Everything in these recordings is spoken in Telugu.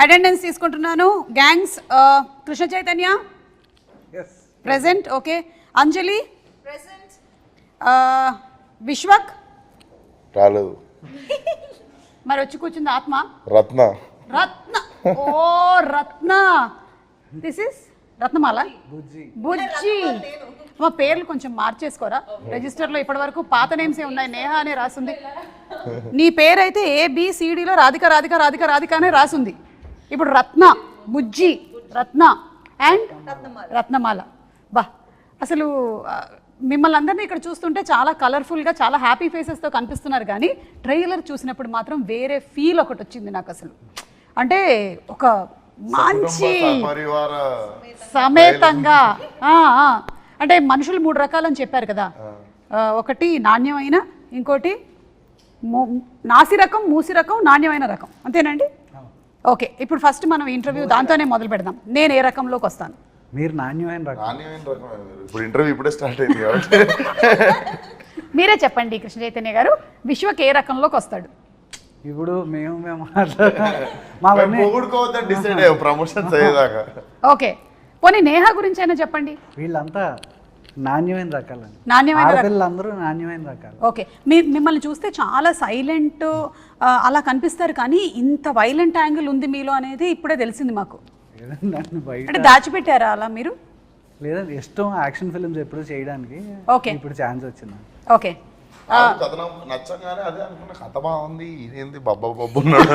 అటెండెన్స్ తీసుకుంటున్నాను. Gangs Krishna Chaitanya present. Okay. Anjali present. Vishwak రాలేదు. మరి వచ్చి కూర్చుంది ఆత్మ. రత్న. రత్న. ఓ రత్న. This is Ratnamala. బుజ్జి. మా పేర్లు కొంచెం మార్చేసుకోరా రిజిస్టర్లో. ఇప్పటి వరకు పాత నేమ్స్ ఏ ఉన్నాయి. నేహ అనే రాసింది. నీ పేరు అయితే ABCDలో రాధిక రాధిక రాధిక రాధిక అనే రాసింది. ఇప్పుడు రత్న, బుజ్జి, రత్న అండ్ రత్నమాల. బా అసలు మిమ్మల్ని అందరినీ ఇక్కడ చూస్తుంటే చాలా కలర్ఫుల్గా చాలా హ్యాపీ ఫేసెస్తో కనిపిస్తున్నారు, కానీ ట్రైలర్ చూసినప్పుడు మాత్రం వేరే ఫీల్ ఒకటి వచ్చింది నాకు. అసలు అంటే ఒక మంచి సమేతంగా అంటే మనుషులు 3 రకాలని చెప్పారు కదా. ఒకటి నాణ్యమైన, ఇంకోటి నాసి రకం, మూసి రకం, నాణ్యమైన రకం. అంతేనండి? ఓకే. ఇప్పుడు ఫస్ట్ మనం ఇంటర్వ్యూ దాంతోనే మొదలు పెడదాం. నేను ఏ రకంలోకి వస్తాను? మీరు నాణ్యమైన రకం. ఇప్పుడు ఇంటర్వ్యూ ఇప్పుడే స్టార్ట్ అయింది కాబట్టి మీరే చెప్పండి కృష్ణ చైతన్య గారు, విశ్వక్ ఏ రకంలోకి వస్తాడు? ఇప్పుడు మేము డిసైడ్ అయ్యాం ప్రమోషన్స్ అయ్యేదాకా. ఓకే. పోనీ నేహ గురించి అయినా చెప్పండి. వీళ్ళంతా నాణ్యమైన రకాలు. నాణ్యమైన పిల్లలందరూ నాణ్యమైన రకాలు. ఓకే. మిమ్మల్ని చూస్తే చాలా సైలెంట్ అలా కనిపిస్తారు, కానీ ఇంత వైలెంట్ యాంగిల్ ఉంది మీలో అనేది ఇప్పుడే తెలిసింది మాకు. అంటే దాచిపెట్టారా అలా మీరు? లేదండి, ఇష్టం యాక్షన్ ఫిల్మ్స్ ఎప్పుడు చేయడానికి. ఓకే. ఇప్పుడు ఛాన్స్ వచ్చింది. ఓకే. కథ నచ్చంగానే అదే అనుకున్న, కథ బాగుంది, ఇదేంది బబ్బా బబ్బు ఉన్నాడు.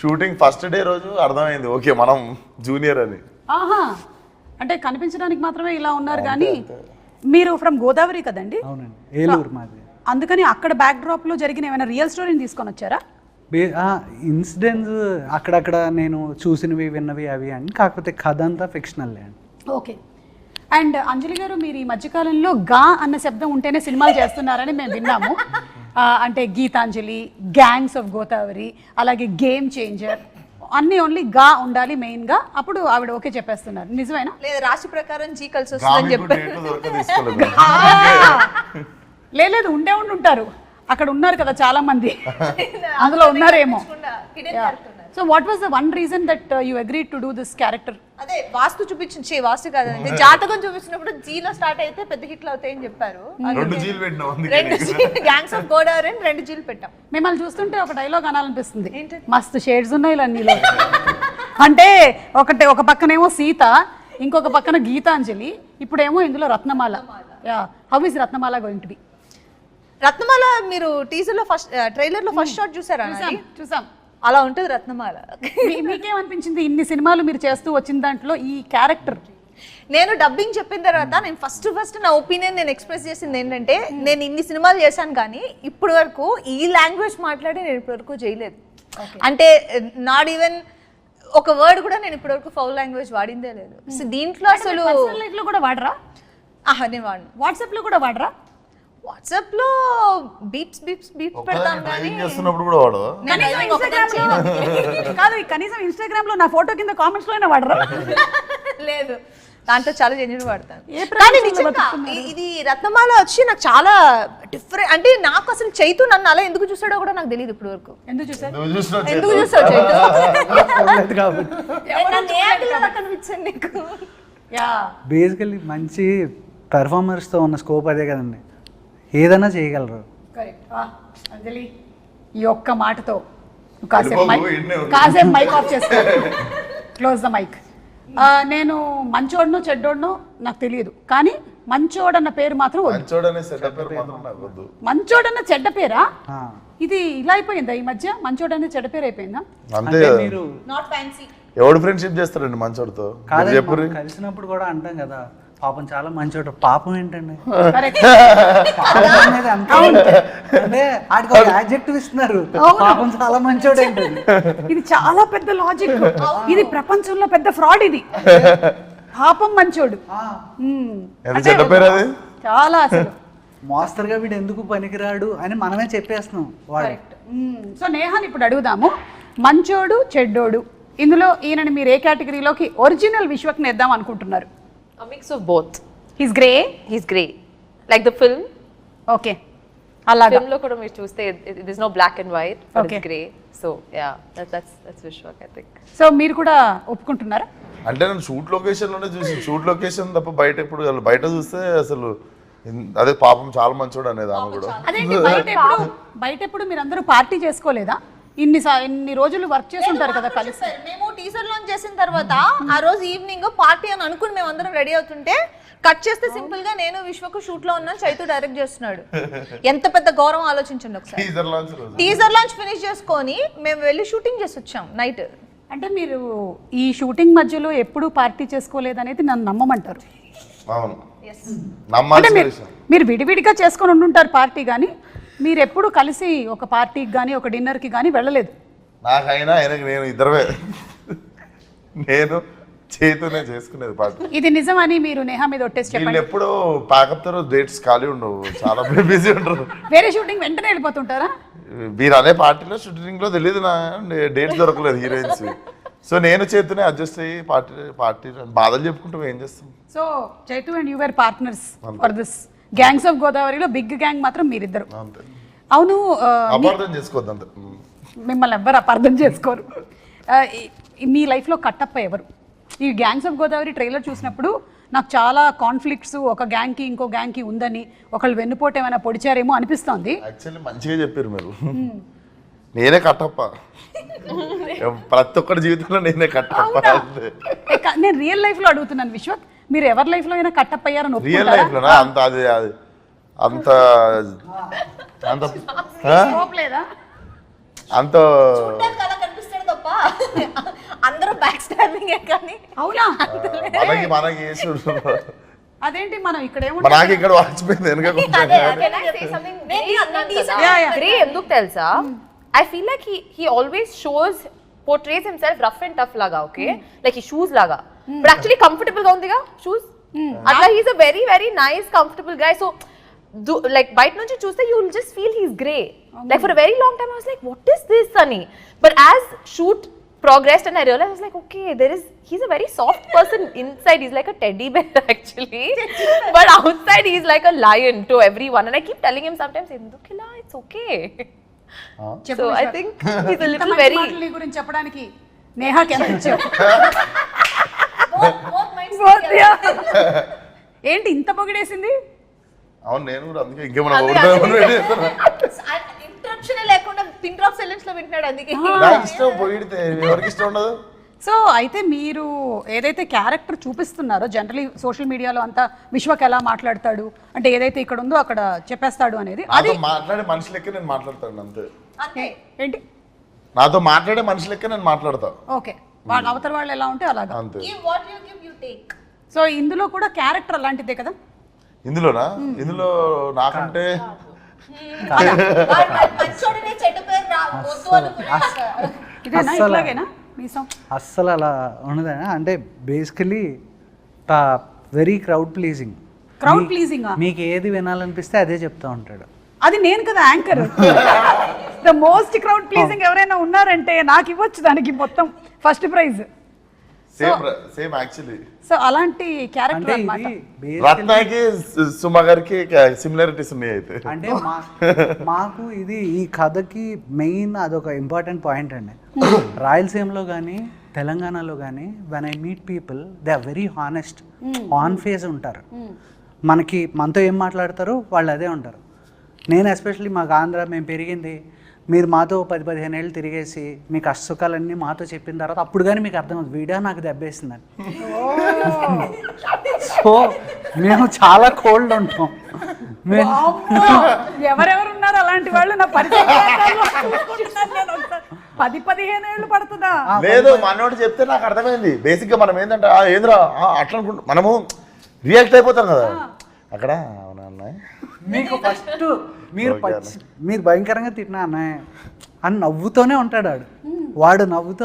షూటింగ్ ఫస్ట్ డే రోజు అర్థమైంది ఓకే మనం జూనియర్ అని. ఆహా, అంటే కనిపించడానికి మాత్రమే ఇలా ఉన్నారు, కానీ మీరు ఫ్రమ్ గోదావరి కదండి? అవునండి, ఏలూరు మాది. అందుకని అక్కడ బ్యాక్ డ్రాప్ లో జరిగిన ఏమైనా రియల్ స్టోరీని తీసుకొని వచ్చారా? ఇన్సిడెంట్స్ అక్కడక్కడ నేను చూసినవి విన్నవి అవి అని, కాకపోతే కథ అంతా ఫిక్షనల్ అండి. ఓకే. అండ్ అంజలి గారు, మీరు ఈ మధ్యకాలంలో గా అన్న శబ్దం ఉంటేనే సినిమాలు చేస్తున్నారని మేము విన్నాము. అంటే గీతాంజలి, గ్యాంగ్స్ ఆఫ్ గోదావరి, అలాగే గేమ్ చేంజర్, అన్ని ఓన్లీ గా ఉండాలి మెయిన్ గా. అప్పుడు ఆవిడ ఓకే చెప్పేస్తున్నారు. నిజమేనా? లేదు, రాశి ప్రకారం జీ కలిసి వస్తుందని చెప్పారు. లేదు, ఉండే ఉంటారు అక్కడ, ఉన్నారు కదా చాలా మంది, అందులో ఉన్నారేమో. So what was the one reason that you agreed to do this character? అదే వాస్తు చూపించి, వాస్తు కాదండి, జాతకం చూపించినప్పుడు జీలో స్టార్ట్ అయితే పెద్ద హిట్లు అవుతాయని చెప్పారు. 2 జీలు పెట్టినాం, 2 గ్యాంగ్స్ ఆఫ్ గోదావరి 2 జీలు పెట్టాం. మిమ్మల్ని చూస్తుంటే ఒక డైలాగ్ అనాలనిపిస్తుంది, మస్తు షేడ్స్ ఉన్నాయి అన్నిలో. అంటే ఒక పక్కనేమో సీత, ఇంకొక పక్కన గీతాంజలి, ఇప్పుడేమో ఇందులో Ratnamala. How is Ratnamala going to be? Ratnamala మీరు టీజర్ లో ఫస్ట్ ట్రైలర్ లో ఫస్ట్ షాట్ చూసారా? చూసాం. అలా ఉంటుంది రత్నమాల. మీకేమనిపించింది ఇన్ని సినిమాలు మీరు చేస్తూ వచ్చిన దాంట్లో ఈ క్యారెక్టర్? నేను డబ్బింగ్ చెప్పిన తర్వాత నేను ఫస్ట్ నా ఒపీనియన్ నేను ఎక్స్ప్రెస్ చేసింది ఏంటంటే, నేను ఇన్ని సినిమాలు చేశాను కానీ ఇప్పటి వరకు ఈ లాంగ్వేజ్ మాట్లాడి నేను ఇప్పటి వరకు చేయలేదు. అంటే నాట్ ఈవెన్ ఒక వర్డ్ కూడా నేను ఇప్పటి వరకు ఫౌల్ లాంగ్వేజ్ వాడిందే లేదు. సో దీంట్లో అసలు లైఫ్ లో కూడా వాడరా? నేను వాడిను. వాట్సాప్ లో కూడా వాడరా? వాట్సాప్ లో బీప్స్ పెడతాం కానీ చేస్తున్నప్పుడు కూడా వాడదా? కాదు, కనీసం ఇన్స్టాగ్రామ్ లో నా ఫోటో కింద కామెంట్స్ లోనే వాడరా? లేదు, దాంట్లో చాలా జెన్యూన్ వాడతాను. కానీ నిజంగా ఇది రత్నమాల వచ్చి నాకు చాలా డిఫరెంట్. అంటే నాకు అసలు చైతు నన్ను అలా ఎందుకు చూసాడో కూడా నాకు తెలియదు ఇప్పటి వరకు. ఎందుకు చూసాడు చైతు? కనిపించండి నీకు. బేసికల్లీ మంచి పెర్ఫార్మర్స్తో ఉన్న స్కోప్ అదే కదండి, ఏదైనా చేయగలరు. అంజలి, ఈ ఒక్క మాటతో కాసేపు మైక్ ఆఫ్ చేసుకో, క్లోజ్ ద మైక్. నేను మంచోడనో చెడ్డోడనో నాకు తెలియదు, కానీ మంచోడన్న పేరు మాత్రం వద్దు. మంచోడన్న చెడ్డ పేరా? ఇది ఇలా అయిపోయిందా ఈ మధ్య? మంచోడన్న చెడ్డ పేరు అయిపోయిందా? మీరు నాట్ ఫ్యాన్సీ. ఎవడు ఫ్రెండ్షిప్ చేస్తారండి మంచోడితో? కలిసినప్పుడు కూడా అంటాం కదా, పాపం చాలా మంచోడు. పాపం ఏంటండి, అంటే ఆడికి ఇస్తున్నారు, పాపం చాలా మంచోడు ఏంటండి. ఇది చాలా పెద్ద లాజిక్. ఇది ప్రపంచంలో పెద్ద ఫ్రాడ్. ఇది పాపం మంచోడు చాలా. అసలు మోస్తరుగా వీడు ఎందుకు పనికిరాడు అని మనమే చెప్పేస్తున్నాం వాడు. సో నేహాని ఇప్పుడు అడుగుదాము, మంచోడు చెడ్డోడు ఇందులో ఈయనని మీరు ఏ కేటగిరీలోకి ఒరిజినల్ విశ్వక్ నేద్దాం అనుకుంటున్నారు? A mix of both. He's grey. He's grey, like the film. Okay. అలాగా ఫిల్మ్ లో కూడా మీరు చూస్తే this no black and white Okay. Grey so yeah that's Vishwak I think so మీరు కూడా ఒప్పుకుంటున్నారా? అంటే నేను షూట్ లొకేషన్లోనే చూసి షూట్ లొకేషన్ తప్ప బయట ఎప్పుడు బయట చూస్తే అసలు అదే పాపం చాలా మంచోడు అనేది ఆమె కూడా. అదేంటి బయట ఎప్పుడు మీరు అందరూ పార్టీ చేసుకోలేదా? ఇన్ని రోజులు వర్క్ చేసి ఉంటారు కదా కలిసి. మేము టీజర్ లాంచ్ చేసిన తర్వాత ఆ రోజు ఈవినింగ్ పార్టీ అని అనుకుని మేము అందరం రెడీ అవుతుంటే కట్ చేస్తే సింపుల్ గా నేను విశ్వకు షూట్ లో ఉన్నాను, చైతు డైరెక్ట్ చేస్తున్నాడు. ఎంత పెద్ద గౌరవం ఆలోచించండి ఒకసారి. టీజర్ లాంచ్ రోజు టీజర్ లాంచ్ ఫినిష్ చేసుకొని మేము వెళ్ళి షూటింగ్ చేసి వచ్చాం నైట్. అంటే మీరు ఈ షూటింగ్ మధ్యలో ఎప్పుడు పార్టీ చేసుకోలేదనేది నన్ను నమ్మమంటారు. అవును అంటే నమ్మాల్సిన విషయం. మీరు విడివిడిగా చేసుకొని ఉండుంటారు పార్టీ, కానీ మీరు ఎప్పుడు కలిసి ఒక పార్టీకి కానీ ఒక డిన్నర్కి కానీ వెళ్ళలేదు. నాకైనా ఆయనకి నేను ఇద్దరమే నేను చేతునే చేసుకునేది పార్టీ. ఇది నిజమని మీరు నేహా మీద ఒట్టేసి వీళ్ళు చెప్పండి. ఎప్పుడూ ప్యాకప్ తో డేట్స్ ఖాళీ ఉండవు, చాలా బిజీ ఉంటారు. వేరే షూటింగ్ వెంటనే వెళ్ళిపోతుంటారా? మీరు అనే పార్టీలో షూటింగ్ లో తెలియదు నా డేట్స్ దొరకలేదు హీరోయిన్స్. సో నేను చేతునే అడ్జస్ట్ అయ్యి పార్టీ బాధలు చెప్పుకుంటూ ఏం చేస్తాం. So Chaitu and you were partners for this gangs of గోదావరిలో బిగ్ గ్యాంగ్ మాత్రం మీరిద్దరు. అంతే, అవును. అపార్థం చేసుకోవద్దు అంతే. మిమ్మల్ని ఎవ్వరు అపార్థం చేసుకోరు. మీ లైఫ్లో కట్టప్ప ఎవరు? ఈ గ్యాంగ్స్ ఆఫ్ గోదావరి ట్రైలర్ చూసినప్పుడు నాకు చాలా కాన్ఫ్లిక్ట్స్ ఒక గ్యాంగ్కి ఇంకో గ్యాంగ్కి ఉందని, ఒకళ్ళు వెన్నుపోటు ఏమైనా పొడిచారేమో అనిపిస్తోంది. యాక్చువల్లీ మంచిగా చెప్పారు మీరు. నేనే కట్టప్ప, ప్రతి ఒక్కరి జీవితంలో నేనే కట్టప్ప. నేను రియల్ లైఫ్లో అడుగుతున్నాను విశ్వక్, మీరు ఎవరి లైఫ్లో అయినా కట్టప్ప అయ్యారని రియల్ లైఫ్ లోనా? అంత అది అంత అంత లేదా? అంత అలా కనిపిస్తాడు తప్ప అందరూ బ్యాక్ స్టాబింగ్ కానీ. అవునా? మనకి వేసుడు. అదేంటి మనం ఇక్కడ నాకు ఇక్కడ వాచిపోయింది వెనక కొంచెం. Can I say something? Yeah, yeah. Grey ఎందుకు తెలుసా? I feel like he always portrays himself rough and tough laga, okay? Like he shoes laga. But actually comfortable ga undiga shoes. Atla he's a very very nice comfortable guy. So like bite nunchi chuste you will just feel he's grey. Like for a very long time I was like what is this Sunny? But as shoot progressed and I realized I was like okay he's a very soft person inside. He's like a teddy bear actually. But outside he's like a lion to everyone and I keep telling him sometimes endukila it's okay. So I think he's a little very గురించి చెప్పడానికి నేహాకి ఎంత ఇచ్చావు? ఏంటి ఇంత పొగిడేసింది? అవును నేను కూడా అందుకే ఇంకేమన్నా ఇంటరప్షన్ లేకుండా పిన్ డ్రాప్ సైలెన్స్ లో వింటున్నాడు అందుకే. నాకు ఇష్టం పొగిడితే ఎవరికి ఇష్టం ఉండదు. సో అయితే మీరు ఏదైతే క్యారెక్టర్ చూపిస్తున్నారో జనరలీ సోషల్ మీడియాలో అంతా విశ్వక్ ఎలా మాట్లాడతాడు అంటే ఏదైతే ఇక్కడ ఉందో అక్కడ చెప్పేస్తాడు అనేది, అది నాతో మాట్లాడే మనిషి లెక్క నేను మాట్లాడతాను అంతే. ఏంటి? నాతో మాట్లాడే మనిషి లెక్క నేను మాట్లాడతా. ఓకే, వాళ్ళ అవతల వాళ్ళు ఎలా ఉంటే అలాగా. అంతే. What you give you take. So ఇందులో కూడా క్యారెక్టర్ అలాంటిదే కదా? ఇందులోనా? ఇందులో నాకంటే మంచోడినే చెడ్డ పేరు వద్దు అనుకున్నాక. ఇదేనా ఇట్లాగేనా మీసం? అస్సలు అలా ఉండదు. అంటే basically very crowd pleasing. Crowd pleasing మీకు ఏది వినాలనిపిస్తే అదే చెప్తా ఉంటాడు. అది నేను కదా anchor. The most crowd pleasing ఎవరైనా ఉన్నారంటే నాకు ఇవ్వచ్చు దానికి మొత్తం first prize. Same actually. So అలాంటి క్యారెక్టర్ అంటే అన్నమాట. ఇది రత్నాకి సుమ గారికి సిమిలారిటీస్ ఉన్నాయి అయితే. అంటే మాకు ఇది ఈ కథకి మెయిన్ అదొక ఇంపార్టెంట్ పాయింట్ అండి. రాయలసీమలో కానీ తెలంగాణలో కానీ when I meet people they are very honest, on face ఉంటారు. మనతో ఏం మాట్లాడతారో వాళ్ళు అదే ఉంటారు. నేను ఎస్పెషల్లీ మాకు ఆంధ్ర మేము పెరిగింది, మీరు మాతో 10-15 ఏళ్ళు తిరిగేసి మీ కష్టసుఖాలన్నీ మాతో చెప్పిన తర్వాత అప్పుడు కానీ మీకు అర్థమవుతుంది వీడియో నాకు దెబ్బేసిందని. సో మేము చాలా కోల్డ్ ఉంటాం. ఎవరెవరు ఉన్నారు అలాంటి వాళ్ళు నా పరిచయం 10-15 ఏళ్ళు పడుతుందా? లేదు మనోడు చెప్తే నాకు అర్థమైంది. బేసిక్ గా మనం ఏంటంటే ఏంద్రా అట్లా అనుకుంటాం, మనము రియాక్ట్ అయిపోతాం కదా అక్కడ. అవునా అన్నయ్య మీకు ఫస్ట్ మీరు భయంకరంగా తిట్టినా అన్నయ్య అని నవ్వుతోనే ఉంటాడు వాడు నవ్వుతూ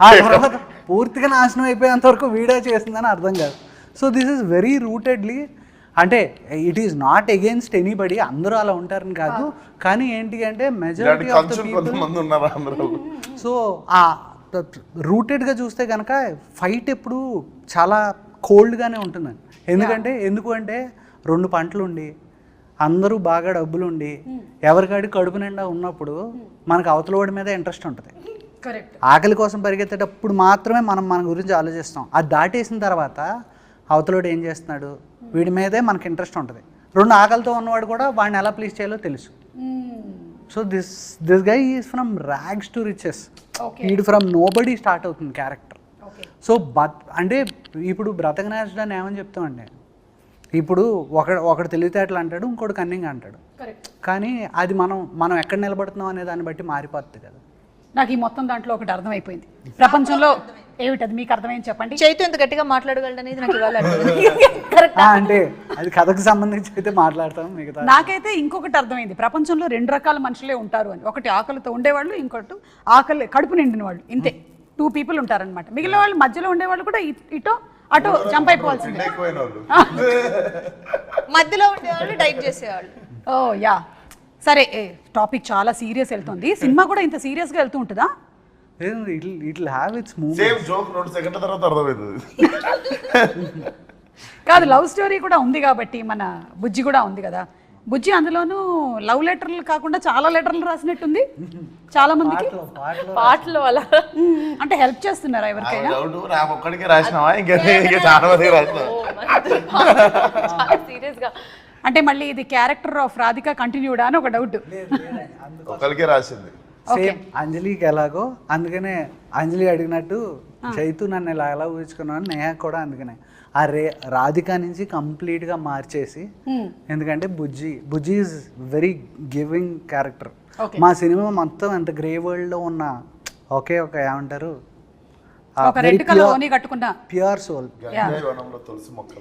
ఆ తర్వాత పూర్తిగా నాశనం అయిపోయేంత వరకు వీడియో చేసిందని అర్థం కాదు. సో దిస్ ఈస్ వెరీ రూటెడ్లీ, అంటే it is not against anybody, అందరూ అలా ఉంటారని కాదు, కానీ ఏంటి అంటే majority of the people. So ఆ రూటెడ్గా చూస్తే కనుక ఫైట్ ఎప్పుడు చాలా కోల్డ్గానే ఉంటుందండి. ఎందుకు అంటే 2 పంటలు ఉండి అందరూ బాగా డబ్బులు ఉండి ఎవరికాడి కడుపు నిండా ఉన్నప్పుడు మనకు అవతల వాడి మీద ఇంట్రెస్ట్ ఉంటుంది. కరెక్ట్. ఆకలి కోసం పరిగెత్తేటప్పుడు మాత్రమే మనం మన గురించి ఆలోచిస్తాం. అది దాటేసిన తర్వాత అవతలోడు ఏం చేస్తున్నాడు, వీడి మీదే మనకి ఇంట్రెస్ట్ ఉంటుంది. రెండు ఆకలితో ఉన్నవాడు కూడా వాడిని ఎలా ప్లీజ్ చేయాలో తెలుసు. So this guy is from rags to riches. వీడు ఫ్రమ్ నోబడీ స్టార్ట్ అవుతుంది క్యారెక్టర్. సో అంటే ఇప్పుడు బ్రతకనేసడాన్ని ఏమని చెప్తామండి, ఇప్పుడు ఒకడు తెలివితేటలు అంటాడు, ఇంకోటి కన్నింగ్ అంటాడు. కానీ అది మనం ఎక్కడ నిలబడుతున్నాం అనే దాన్ని బట్టి మారిపోతుంది కదా. నాకు ఈ మొత్తం దాంట్లో ఒకటి అర్థమైపోయింది. ప్రపంచంలో ఏమిటది మీకు అర్థమైంది చెప్పండి. చైతు ఎంత గట్టిగా మాట్లాడగలడు అనేది నాకు ఇవాళ అంటే అది కథకు సంబంధించి అయితే మాట్లాడతాం. మిగతా నాకైతే ఇంకొకటి అర్థమైంది. ప్రపంచంలో 2 రకాల మనుషులే ఉంటారు అని. ఒకటి ఆకలితో ఉండేవాళ్ళు, ఇంకోటి ఆకలి కడుపు నిండిన వాళ్ళు. ఇంతే 2 people ఉంటారనమాట. మిగిలిన వాళ్ళు మధ్యలో ఉండేవాళ్ళు కూడా ఇటో అటో జంప్ అయిపోవాల్సిందే. మధ్యలో ఉండేవాళ్ళు డైట్ చేసేవాళ్ళు. ఓ యా సరే, టాపిక్ చాలా సీరియస్ వెళ్తుంది. సినిమా కూడా ఇంత సీరియస్ గా వెళ్తూ ఉంటుందా? It have its moments. Same joke 2 సెకండ్ల తర్వాత అర్థమవుతుంది. కాదు, లవ్ స్టోరీ కూడా ఉంది కాబట్టి మన బుజ్జి కూడా ఉంది కదా. బుజ్జి అందులోనూ లవ్ లెటర్లు కాకుండా చాలా లెటర్లు రాసినట్టుంది చాలా మందికి. పాటలు అలా అంటే హెల్ప్ చేస్తున్నారా ఎవరికైనా? నాకు ఒక్కడికే రాసినావా, ఇంకా చాలా మందికి రాసినా? సీరియస్ గా అంటే మళ్ళీ ఇది క్యారెక్టర్ ఆఫ్ రాధిక కంటిన్యూడా అని ఒక డౌట్. ఒక్కడికే రాసింది. సేమ్ అంజలికి ఎలాగో, అందుకనే అంజలి అడిగినట్టు చైతు నన్ను ఎలా ఊహించుకున్నాను, నేహ కూడా అందుకనే ఆ రాధిక నుంచి కంప్లీట్గా మార్చేసి. ఎందుకంటే బుజ్జి ఈజ్ వెరీ గివింగ్ క్యారెక్టర్. మా సినిమా మొత్తం ఎంత గ్రే వరల్డ్లో ఉన్న ఒకే ఒక ఏమంటారు ఒక రెడ్ కలర్ ఓని కట్టుకున్న ప్యూర్ సోల్. తులసి మొక్క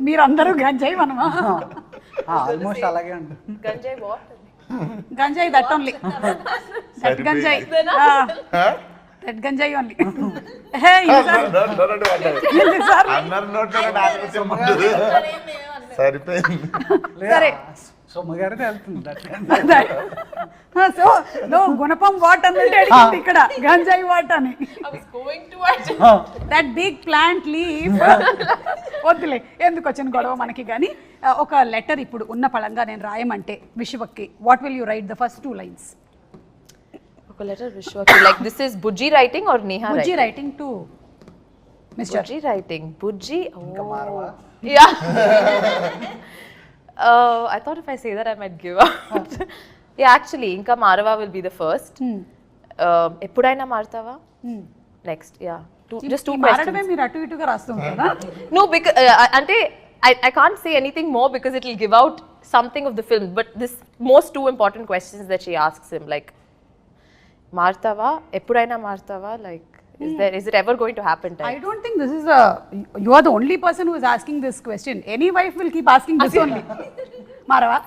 మీరందరూ గంజాయి మనమా? ఆల్మోస్ట్ అలాగే ఉంటుంది. గంజాయి బాగుంటుంది. గంజాయి దట్ ఓన్లీ, దట్ గంజాయి, దట్ గంజాయి ఓన్లీ. సరిపోయింది. సరే సొమ్మగారిని వెళ్తుంది. సో నో గుణపం వాట్ అన్నట్టు అడిగింది ఇక్కడ, గంజాయి వాట్ అని. That big plant leaf. వద్దులే, ఎందుకు వచ్చిన గొడవ మనకి. కానీ ఒక లెటర్ ఇప్పుడు ఉన్న పళంగా నేను రాయమంటే విశ్వకి, what will you write the first 2 lines? ఒక లెటర్ విశ్వకి, like this is Bujji writing or Neha Bujji writing to mister Bujji writing. Bujji. Oh. Yeah. I thought if I say that I might give up. Yeah, actually, Inka Marava will be the first. Eppudaina Martava? Next, yeah. Just 2 questions. మారడమే మీరు అటు ఇటుగా రాస్తుంటారా? No, because ante I can't say anything more because it will give out something of the film. But this most 2 important questions that she asks him, like Martava, Eppudaina Martava, like is it ever going to happen? I don't think this is you are the only person who is asking this question. Any wife will keep asking this only. మారవా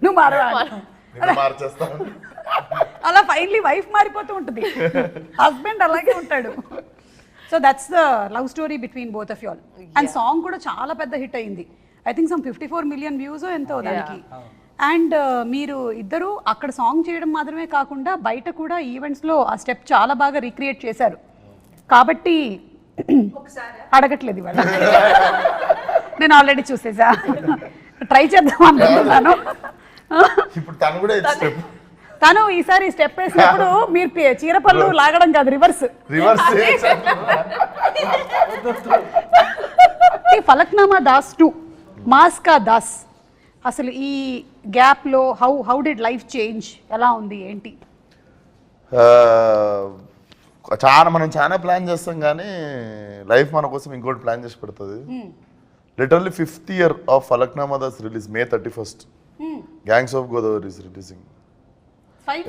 నువ్వు మారవా మార్చేస్తాను. అలా ఫైనలీ వైఫ్ మారిపోతూ ఉంటుంది, హస్బెండ్ అలాగే ఉంటాడు. So that's the love story between both of you all. And song కూడా చాలా పెద్ద హిట్ అయింది. I think some 54 million views ఎంతో దానికి. అండ్ మీరు ఇద్దరు అక్కడ సాంగ్ చేయడం మాత్రమే కాకుండా బయట కూడా ఈవెంట్స్లో ఆ స్టెప్ చాలా బాగా రీక్రియేట్ చేశారు. కాబట్టి అడగట్లేదు ఇవాళ, నేను ఆల్రెడీ చూసేసా, ట్రై చేద్దాం అనుకుంటున్నాను. ఇప్పుడు తను కూడా తను ఈసారి స్టెప్ వేసినప్పుడు మీరు చీరపళ్ళు లాగడం కాదు, రివర్స్. ఫలక్నామా దాస్ 2 మాస్కా దాస్, అసలు ఈ గ్యాప్లో హౌ డిడ్ లైఫ్ చేంజ్, ఎలా ఉంది ఏంటి? మనం చాలా ప్లాన్ చేస్తాం కానీ లైఫ్ మన కోసం ఇంకోటి ప్లాన్ చేసి పెడుతుంది. Literally 5th year of Falaknuma Das release May 31st. Gangs of Godavari is releasing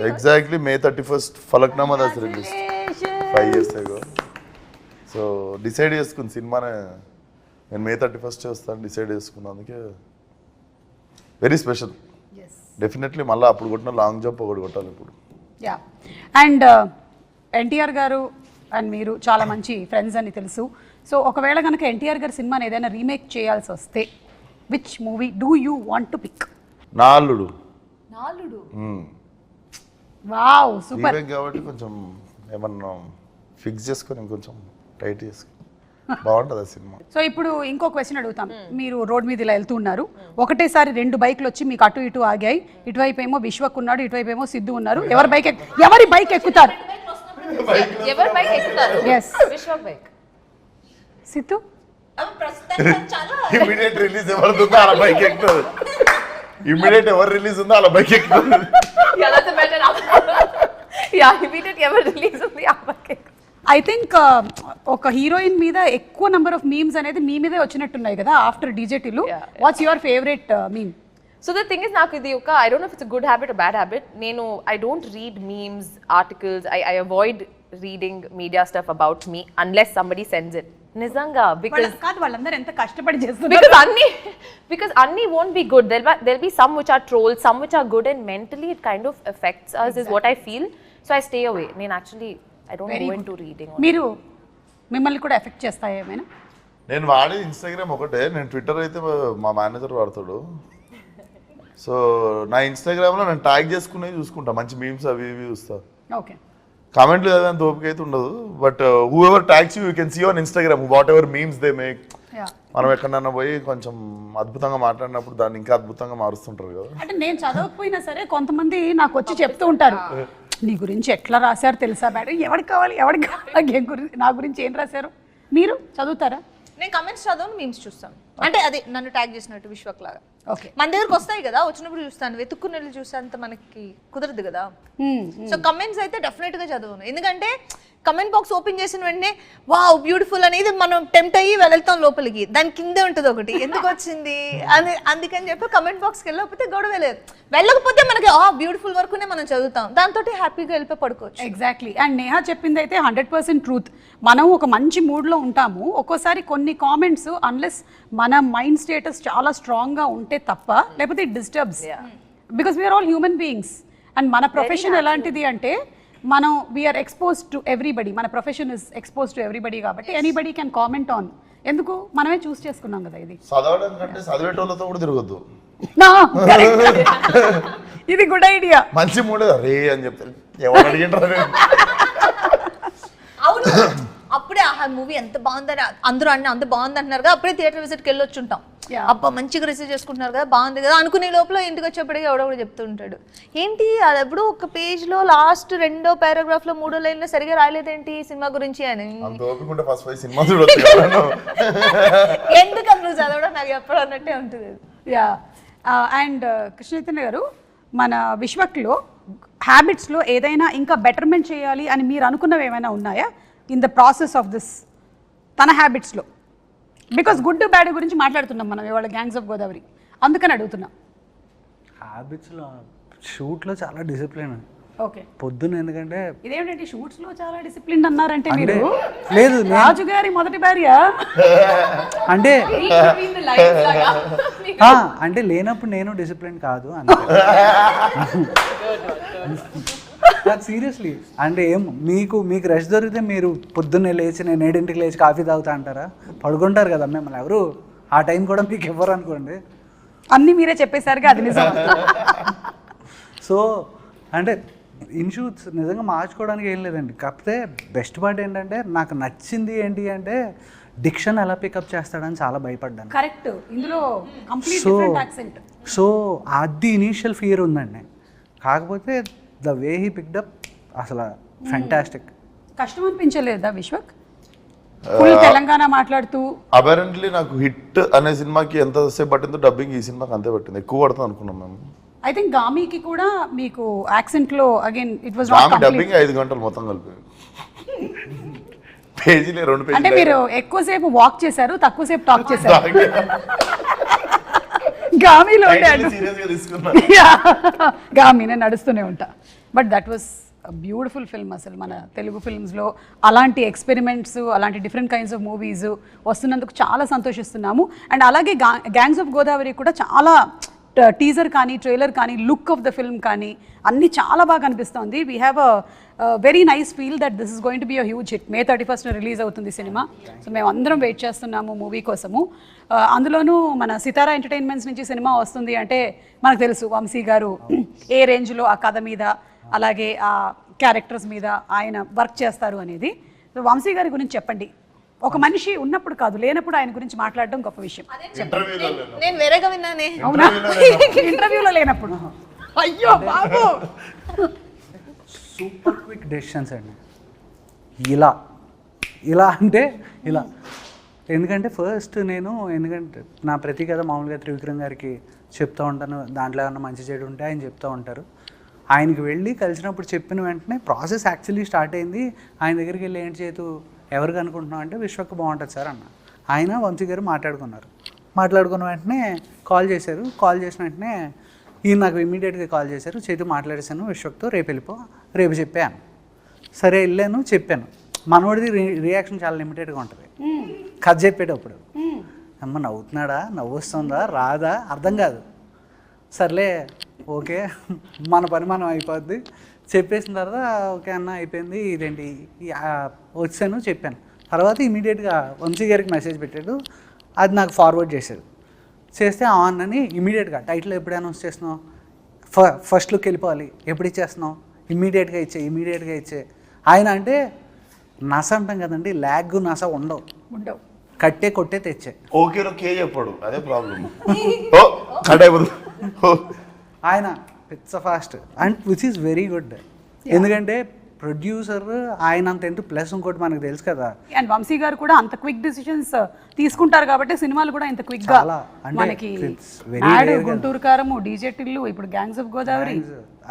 exactly May 31st. Falaknuma Das release 5 years ago. So decide చేసుకుంది సినిమానే నేను May 31st చేస్తాను డిసైడ్ చేసుకున్నందుకే వెరీ స్పెషల్. డెఫినెట్లీ మళ్ళీ అప్పుడు కొట్టిన లాంగ్ జంప్ ఒకటి కొట్టాలి ఇప్పుడు. యా, అండ్ ఎన్టీఆర్ గారు అండ్ మీరు చాలా మంచి ఫ్రెండ్స్ అని తెలుసు. సో ఒకవేళ కనుక ఎన్టీఆర్ గారి సినిమాని ఏదైనా రీమేక్ చేయాల్సి వస్తే which movie do you want to pick? నాలుడు. Wow super. కాబట్టి కొంచెం ఏమన్నా ఫిక్స్ చేసుకొని ఇంకొంచెం టైట్ చేసుకొని బాగుంటుంది ఆ సినిమా. సో ఇప్పుడు ఇంకో క్వశ్చన్ అడుగుతాం. మీరు రోడ్ మీద ఇలా వెళ్తూ ఉన్నారు, ఒకటేసారి 2 బైక్లు వచ్చి మీకు అటు ఇటు ఆగాయి. ఇటువైపు ఏమో విశ్వక్ ఉన్నాడు, ఇటువైపు ఏమో సిద్ధు ఉన్నారు. ఎవరి బైక్ ఎక్కుతారు? ఎవరు బైక్ ఎక్కుతారు? Yes. Vishwak bike. Siddhu immediate release ఎవరిదో అలా బైక్ ఎక్కుతుంది. ఇమీడియట్ ఎవరు రిలీజ్ ఉందో అలా బైక్ ఎక్కుతుంది. Yeah, that's a better answer. Yeah, immediate ఎవరు రిలీజ్ ఉంది ఆ బైక్ ఎక్కుతారు. ఐ థింక్ ఒక హీరోయిన్ మీద ఎక్కువ నెంబర్ ఆఫ్ మీమ్స్ అనేది మీ మీదే వచ్చినట్టున్నాయి కదా ఆఫ్టర్ డీజేటీలు. What's your favourite meme? So the thing is, నాకు ఇది ఒక I don't know if it's a good habit or bad habit. నేను I don't read memes, articles. I avoid reading media stuff about me unless somebody sends it. నిజంగా because కాదు, వాళ్ళందరూ ఎంత కష్టపడి చేస్తున్నారు. because అన్ని won't be good. There'll be some which are trolls, some which are good, and mentally it kind of affects us is what I feel. So I stay away. నేను actually I don't go into reading. మీరు మిమ్మల్ని కూడా ఎఫెక్ట్ చేస్తాయి ఏమైనా? నేను వాడే ఇన్స్టాగ్రామ్ ఒకటే, నేను ట్విట్టర్ అయితే మా మేనేజర్ వాడతాడు. సో నా ఇన్స్టాగ్రామ్లో నేను ట్యాగ్ చేసుకునేవి చూసుకుంటా, మంచి మీమ్స్ అవి ఇవి చూస్తా. ఓకే, కామెంట్లు చదివేంత ఓపిక అయితే ఉండదు, but whoever tags you can see on Instagram whatever memes they make. మనం ఎక్కడన్నా పోయి కొంచెం అద్భుతంగా మాట్లాడినప్పుడు దాన్ని ఇంకా అద్భుతంగా మారుస్తుంటారు కదా. అంటే నేను చదవకపోయినా సరే కొంతమంది నాకు వచ్చి చెప్తూ ఉంటారు, నీ గురించి ఎట్లా రాశారు తెలుసా మేడం, ఎవరికి కావాలి నా గురించి ఏం రాశారు. మీరు చదువుతారా? నేను కమెంట్స్ చదవను, మీమ్స్ చూస్తాను. అంటే అదే నన్ను ట్యాగ్ చేసినట్టు విశ్వక్ లాగా. ఓకే, మన దగ్గరకు వస్తాయి కదా, వచ్చినప్పుడు చూస్తాను, వెతుక్కుని వెళ్ళి చూసేంత మనకి కుదరదు కదా. సో కమెంట్స్ అయితే డెఫినెట్ గా చదవను, ఎందుకంటే కమెంట్ బాక్స్ ఓపెన్ చేసిన వెంటనే వావ్ బ్యూటిఫుల్ అనేది మనం టెంప్ట్ అయ్యి వెళ్తాం లోపలికి, దాని కిందే ఉంటుంది ఒకటి ఎందుకు వచ్చింది అని. అందుకని చెప్పి కమెంట్ బాక్స్కి వెళ్ళకపోతే గొడవ లేదు, వెళ్ళకపోతే మనకి బ్యూటిఫుల్ వరకునే మనం చదువుతాం, దాంతో హ్యాపీగా వెళ్ళిపోయి పడుకోవచ్చు. ఎగ్జాక్ట్లీ. అండ్ నేహా చెప్పింది అయితే 100% ట్రూత్. మనం ఒక మంచి మూడ్లో ఉంటాము, ఒక్కోసారి కొన్ని కామెంట్స్ అన్లెస్ మన మైండ్ స్టేటస్ చాలా స్ట్రాంగ్గా ఉంటే తప్ప, లేకపోతే it disturbs, because we are all human beings. And మన ప్రొఫెషన్ ఎలాంటిది అంటే మనం వీఆర్ ఎక్స్పోజ్ టు ఎవ్రీబడి, మన profession is expose to everybody కాబట్టి ఎనీబడి కెన్ కామెంట్ ఆన్. ఎందుకు మనమే చూస్ చేసుకున్నాం కదా ఇది. చదవడం కంటే చదివేటోళ్ళతో కూడా తిరగద్దు. ఇది గుడ్ ఐడియా. మంచి మూడే రే అని చెప్తారు, ఎవరు అడిగింటారు. అవును, అప్పుడే ఆహా మూవీ ఎంత బాగుందని అందరూ అంత బాగుంది అంటున్నారు కదా, అప్పుడే థియేటర్ విజిట్కి వెళ్ళి వచ్చి ఉంటాం, అబ్బా మంచిగా రిసీవ్ చేసుకుంటున్నారు కదా, బాగుంది కదా అనుకునే లోపల ఇంటికి వచ్చేప్పటికి ఎవడో కూడా చెప్తుంటాడు, ఏంటి అది ఎప్పుడు ఒక పేజ్లో లాస్ట్ 2వ పారాగ్రాఫ్లో 3వ లైన్లో సరిగా రాలేదేంటి సినిమా గురించి అని. ఎందుకు నువ్వు చదవడం నాకు ఎప్పుడు అన్నట్టే ఉంటుంది. యా. అండ్ కృష్ణ చైతన్య గారు, మన విశ్వక్లో హ్యాబిట్స్లో ఏదైనా ఇంకా బెటర్మెంట్ చేయాలి అని మీరు అనుకున్నవి ఏమైనా ఉన్నాయా in the process of this తన హ్యాబిట్స్లో? బికాస్ గుడ్ బ్యాడ్ గురించి మాట్లాడుతున్నాం మనం ఇవాళ గ్యాంగ్స్ ఆఫ్ గోదావరి, అందుకని అడుగుతున్నాం. హ్యాబిట్స్లో షూట్లో చాలా డిసిప్లిన్. ఓకే, పొద్దున్న ఎందుకంటే ఇదేమిటంటే షూట్స్లో చాలా డిసిప్లిన్ అన్నారంటే మీరు లేదు రాజు గారి మొదటి భార్య అంటే అంటే లేనప్పుడు నేను డిసిప్లిన్ కాదు సీరియస్లీ. అంటే ఏం మీకు రెస్ట్ దొరికితే మీరు పొద్దున్నే లేచి నేను 7ంటికి లేచి కాఫీ తాగుతా అంటారా? పడుకుంటారు కదా మిమ్మల్ని ఎవరు ఆ టైం కూడా మీకు ఇవ్వరు అనుకోండి. అన్నీ మీరే చెప్పేసరిగా అది నిజం. సో అంటే ఇన్షూట్స్ నిజంగా మార్చుకోవడానికి ఏం లేదండి, కాకపోతే బెస్ట్ పార్ట్ ఏంటంటే నాకు నచ్చింది ఏంటి అంటే డిక్షన్ ఎలా పికప్ చేస్తాడని చాలా భయపడ్డాను. కరెక్ట్, ఇందులో కంప్లీట్ డిఫరెంట్ యాక్సెంట్. సో అది ఇనీషియల్ ఫియర్ ఉందండి, కాకపోతే the way he picked up అసలు ఫ్యాంటాస్టిక్. కష్టం అనిపించలేదా విశ్వక్ ఫుల్ తెలంగాణ మాట్లాడుతూ? అపరెంట్లీ నాకు హిట్ అనే సినిమాకి ఎంతసేపు పట్టిందో డబ్బింగ్ ఈ సినిమాకి అంతే పట్టింది, ఎక్కువ పడుతుంది అనుకున్నాం మేము. ఐ థింక్ గామికి కూడా మీకు యాక్సెంట్ లో again it was not complete. Dubbing 5 గంటలు మొత్తం కలిపి పేజీలే 2 పేజీలు. అంటే మీరు ఎక్కువసేపు వాక్ చేశారు, తక్కువసేపు టాక్ చేశారు. గామిలో గామి నేను నడుస్తూనే ఉంటా. But that was beautiful film. అసలు మన తెలుగు ఫిల్మ్స్లో అలాంటి ఎక్స్పెరిమెంట్స్, అలాంటి డిఫరెంట్ కైండ్స్ ఆఫ్ మూవీస్ వస్తున్నందుకు చాలా సంతోషిస్తున్నాము. అండ్ అలాగే గ్యాంగ్స్ ఆఫ్ గోదావరి కూడా చాలా టీజర్ కానీ ట్రైలర్ కానీ లుక్ ఆఫ్ ద ఫిల్మ్ కానీ అన్నీ చాలా బాగా అనిపిస్తుంది. We have a very nice feel that this is going to be a huge hit. May 31st release అవుతుంది సినిమా. సో మేము అందరం వెయిట్ చేస్తున్నాము మూవీ కోసము. అందులోనూ మన సితారా ఎంటర్టైన్మెంట్స్ నుంచి సినిమా వస్తుంది అంటే మనకు తెలుసు వంశీ గారు ఏ రేంజ్లో ఆ కథ మీద అలాగే ఆ క్యారెక్టర్స్ మీద ఆయన వర్క్ చేస్తారు అనేది. సో వంశీ గారి గురించి చెప్పండి, ఒక మనిషి ఉన్నప్పుడు కాదు, లేనప్పుడు ఆయన గురించి మాట్లాడడం గొప్ప విషయం. నేను వేరేగా విన్నానే. అవునా? ఇంటర్వ్యూలో లేనప్పుడు. అయ్యో బాబు. సూపర్ క్విక్ డెసిషన్స్ అండి. ఇలా అంటే ఇలా. ఎందుకంటే ఫస్ట్ ఎందుకంటే నా ప్రతి కథ మామూలుగా త్రివిక్రమ్ గారికి చెప్తూ ఉంటాను, దాంట్లో ఏమన్నా మంచి చెడు ఉంటే ఆయన చెప్తూ ఉంటారు. ఆయనకి వెళ్ళి కలిసినప్పుడు చెప్పిన వెంటనే ప్రాసెస్ యాక్చువల్లీ స్టార్ట్ అయింది. ఆయన దగ్గరికి వెళ్ళి ఏంటి చేతు ఎవరికి అనుకుంటున్నాం అంటే విశ్వక్ బాగుంటుంది సార్ అన్న. ఆయన వంశీ గారు మాట్లాడుకున్న వెంటనే కాల్ చేశారు. కాల్ చేసిన వెంటనే ఈయన నాకు ఇమీడియట్గా కాల్ చేశారు, చేతు మాట్లాడేశాను విశ్వక్తో, రేపు చెప్పాను. సరే వెళ్ళాను, చెప్పాను. మనోడిది రియాక్షన్ చాలా లిమిటెడ్గా ఉంటుంది. కథ చెప్పేటప్పుడు అమ్మ నవ్వుతున్నాడా, నవ్వు వస్తుందా, రాదా అర్థం కాదు. సర్లే ఓకే మన పని మనం అయిపోద్ది. చెప్పేసిన తర్వాత ఓకే అన్న అయిపోయింది, ఇదేంటి వచ్చాను చెప్పాను. తర్వాత ఇమీడియట్గా వంశీ గారికి మెసేజ్ పెట్టాడు, అది నాకు ఫార్వర్డ్ చేశాడు. చేస్తే ఆన్ అని ఇమీడియట్గా టైటిల్ ఎప్పుడు అనౌన్స్ చేస్తున్నావు, ఫస్ట్ లుక్ వెళ్ళిపోవాలి, ఎప్పుడు ఇచ్చేస్తున్నావు, ఇమీడియట్గా ఇచ్చే. ఆయన అంటే నస అంటాం కదండి, ల్యాగ్ నస ఉండవు, కట్టే కొట్టే తెచ్చే. ఓకే చెప్పాడు, అదే ప్రాబ్లం. కట్ అయిపోతుంది. ఆయన పిచ్చ fast and which is very good. ఎందుకంటే ప్రొడ్యూసర్ ఆయన అంత ఎంత ప్లస్ ఇంకోటి మనకు తెలుసు కదా. అండ్ వంశీ గారు కూడా అంత క్విక్ డిసిషన్స్ తీసుకుంటారు కాబట్టి సినిమాలు కూడా ఇంత క్విక్ గా మనకి గుంటూరు కారము, డీజే టిల్లు, ఇప్పుడు గ్యాంగ్స్ ఆఫ్ గోదావరి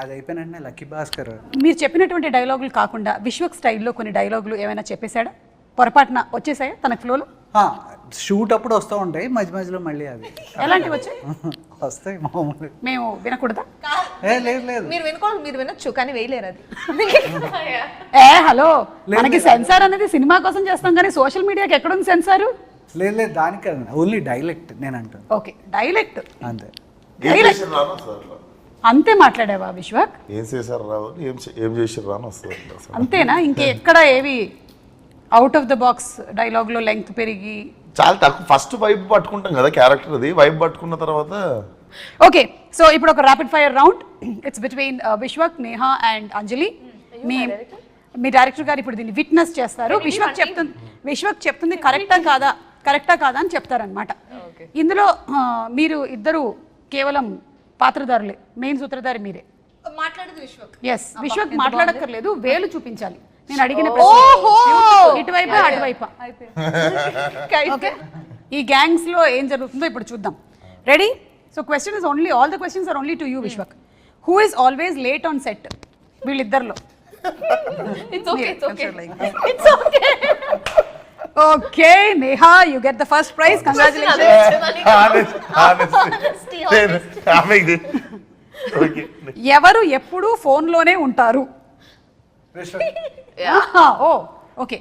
అది అయిపోయినంటే లక్కీ భాస్కర్. మీరు చెప్పినటువంటి డైలాగులు కాకుండా విశ్వక్ స్టైల్లో కొన్ని డైలాగులు ఏమైనా చెప్పేశాడా, పొరపాటున వచ్చేసాయా తన ఫ్లోలో? షూట్ అప్పుడు వస్తూ ఉంటాయి, మధ్యలో మళ్ళీ అవి ఎలాంటివి వచ్చాయి? వస్తాయి మామూలు. మేము వినకూడదా? లేదు మీరు వినొచ్చు కానీ వేయలేరు అది. హలో, మనకి సెన్సార్ అనేది సినిమా కోసం చేస్తాం కానీ సోషల్ మీడియాకి ఎక్కడుంది సెన్సారు? లేదు దానికి కాదు, ఓన్లీ డైలెక్ట్ నేను అంటాను. ఓకే డైలెక్ట్ అంతే. అంతే మాట్లాడావా విశ్వక్? ఏం చేశారు రావు, ఏం చేసారు రాను వస్తుంది అంతేనా? ఇంకెక్కడ ఏవి out of the box dialogue లో లెంగ్త్ పెరిగి చాలా తక్కువ. ఫస్ట్ వైబ్ పట్టుకుంటాం కదా క్యారెక్టర్, అది వైబ్ పట్టుకున్న తర్వాత. ఓకే, సో ఇప్పుడు ఒక rapid fire round. It's between Vishwak, Neha and Anjali. Me director గారు ఇప్పుడు దీన్ని విట్నెస్ చేస్తారు. విశ్వక్ చెప్తుంది కరెక్టా కాదా అని చెప్తారనమాట. ఇందులో మీరు ఇద్దరు కేవలం పాత్రధారులే, మెయిన్ సూత్రధారి మీరే. మాట్లాడేది విశ్వక్. ఎస్, విశ్వక్ మాట్లాడక్కర్లేదు, వేలు చూపించాలి. నేను అడిగిన ఇటువైపు అటువైపు. ఓకే, ఈ గ్యాంగ్స్ లో ఏం జరుగుతుందో ఇప్పుడు చూద్దాం. Ready? So question is only, all the questions are only to you Vishwak. Who is always late on set వీళ్ళిద్దరిలో? Okay Neha, you get the first prize. Congratulations. ఎవరు ఎప్పుడు ఫోన్ లోనే ఉంటారు? ఓ ఓకే,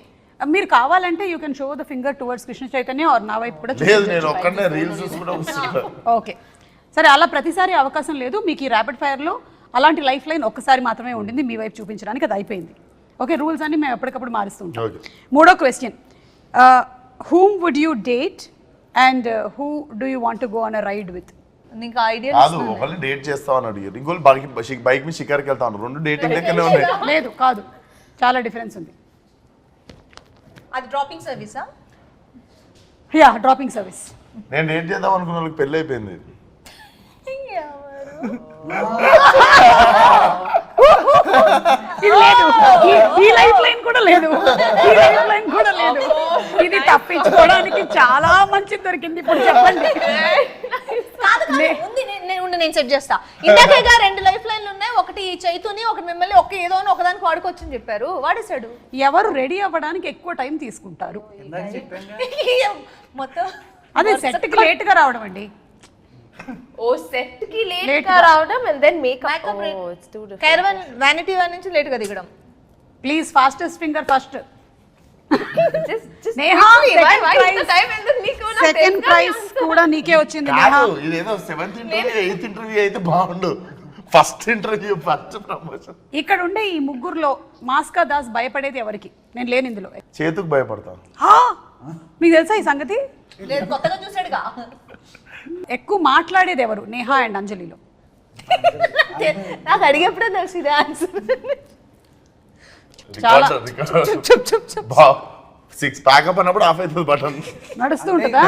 మీరు కావాలంటే you can show the finger towards Krishna Chaitanya or నా వైపు కూడా. ఓకే సరే, అలా ప్రతిసారి అవకాశం లేదు మీకు. ఈ ర్యాపిడ్ ఫైర్ లో అలాంటి లైఫ్ లైన్ ఒక్కసారి మాత్రమే ఉండింది మీ వైపు చూపించడానికి, అది అయిపోయింది. ఓకే, రూల్స్ అన్ని మేము ఎప్పటికప్పుడు మారుస్తుంటాం. మూడో question, whom would you date and who do you want to go on a ride with? నీకు ఐడియా కాదు, ఒకళ్ళు డేట్ చేస్తామని అడిగారు, ఇంకోళ్ళు బైక్ మీద షికార్కి వెళ్తాను. రెండు డేటింగ్ లెక్కనే ఉన్నాయి. లేదు కాదు, చాలా డిఫరెన్స్ ఉంది. అది డ్రాపింగ్ సర్వీసా? Yeah, dropping service. నేను డేట్ చేద్దాం అనుకున్న వాళ్ళకి పెళ్ళి అయిపోయింది. ఈ లైఫ్ లైన్ కూడా లేదు, ఇది తప్పించుకోవడానికి చాలా మంచి దొరికింది. ఇప్పుడు చెప్పండి. నేను సెట్ చేస్తా. ఇందాకేగా రెండు లైఫ్ లైన్లు ఉన్నాయి, ఒకటి చైతుని, ఒకటి మిమ్మల్ని, ఒక ఏదో ఒకదానికి వాడుకోవచ్చని చెప్పారు. వాడేశాడు. ఎవరు రెడీ అవ్వడానికి ఎక్కువ టైం తీసుకుంటారు? మొత్తం అదే సెట్ కి లేట్ గా రావడం అండి. ఓ సెట్ కి లేట్ గా రావడం and then makeup. Oh it's too different. Caravan vanity van నుంచి లేట్ గా దిగడం. Please fastest finger first. just Neha, second second prize కూడా నీకే వచ్చింది. నేహా, ఇదేదో 7th ఇంటర్వ్యూ 8th ఇంటర్వ్యూ అయితే బాగుండు. First interview, first promotion. ఇక్కడ ఉండే ఈ ముగ్గురులో మాస్కా దాస్ భయపడేది ఎవరికి? నేను లేని ఇందులో. చేతుకు భయపడతాను. మీకు తెలుసా ఈ సంగతి? లేదు, కొత్తగా చూసాడుగా. ఎక్కువ మాట్లాడేది ఎవరు నేహా అండ్ అంజలిలో? నాకు అడిగేప్పుడే తెలుసు ఇది ఆన్సర్. చాలా సిక్స్ ప్యాకప్ అన్నప్పుడు ఆఫ్ అవుతుంది బటన్. నడుస్తూ ఉంటుందా?